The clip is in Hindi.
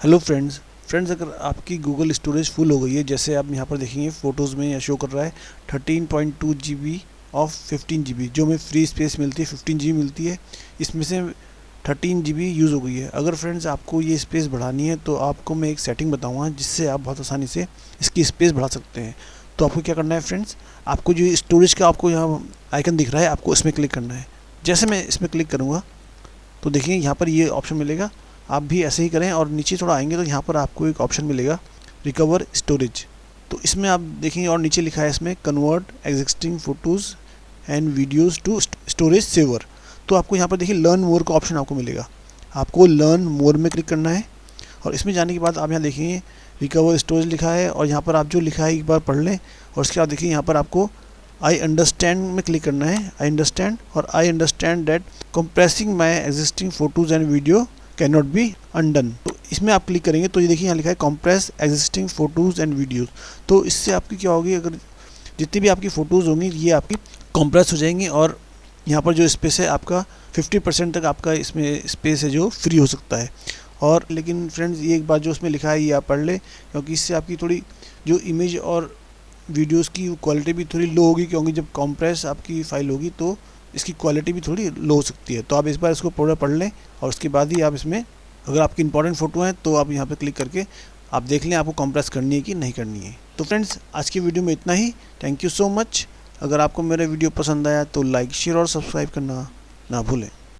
हेलो फ्रेंड्स अगर आपकी गूगल स्टोरेज फुल हो गई है, जैसे आप यहाँ पर देखेंगे फ़ोटोज़ में या शो कर रहा है 13.2 GB ऑफ 15 GB, जो हमें फ्री स्पेस मिलती है 15 GB मिलती है, इसमें से 13 GB यूज़ हो गई है। अगर फ्रेंड्स आपको ये स्पेस बढ़ानी है तो आपको मैं एक सेटिंग बताऊँगा जिससे आप बहुत आसानी से इसकी स्पेस बढ़ा सकते हैं। तो आपको क्या करना है फ्रेंड्स, आपको जो स्टोरेज का आपको यहाँ आइकन दिख रहा है, आपको इसमें क्लिक करना है। जैसे मैं इसमें क्लिक करूँगा तो देखिए यहाँ पर ये ऑप्शन मिलेगा, आप भी ऐसे ही करें और नीचे थोड़ा आएंगे तो यहाँ पर आपको एक ऑप्शन मिलेगा रिकवर स्टोरेज। तो इसमें आप देखेंगे और नीचे लिखा है इसमें convert existing photos and videos to storage saver. तो आपको यहाँ पर देखिए लर्न मोर का ऑप्शन आपको मिलेगा, आपको लर्न मोर में क्लिक करना है और इसमें जाने के बाद आप यहाँ देखेंगे रिकवर स्टोरेज लिखा है और यहाँ पर आप जो लिखा है एक बार पढ़ लें और उसके बाद देखिए यहाँ पर आपको आई अंडरस्टैंड में क्लिक करना है। आई अंडरस्टैंड और I understand that compressing my existing photos and video can not be undone. तो इसमें आप क्लिक करेंगे तो ये देखिए यहाँ लिखा है compress existing photos and videos. तो इससे आपकी क्या होगी, अगर जितनी भी आपकी फ़ोटोज़ होंगी ये आपकी कंप्रेस हो जाएंगी और यहाँ पर जो स्पेस है आपका 50% तक आपका इसमें स्पेस है जो फ्री हो सकता है। और लेकिन फ्रेंड्स ये एक बात जो उसमें लिखा है ये आप पढ़ लें, क्योंकि इससे आपकी थोड़ी जो इमेज और वीडियोस की क्वालिटी भी थोड़ी लो होगी, क्योंकि जब कंप्रेस आपकी फ़ाइल होगी तो इसकी क्वालिटी भी थोड़ी लो हो सकती है। तो आप इस बार इसको पूरा पढ़ लें और उसके बाद ही आप इसमें, अगर आपकी इंपॉर्टेंट फ़ोटो है तो आप यहाँ पे क्लिक करके आप देख लें आपको कंप्रेस करनी है कि नहीं करनी है। तो फ्रेंड्स आज की वीडियो में इतना ही। Thank you so much. अगर आपको मेरा वीडियो पसंद आया तो लाइक शेयर और सब्सक्राइब करना ना भूलें।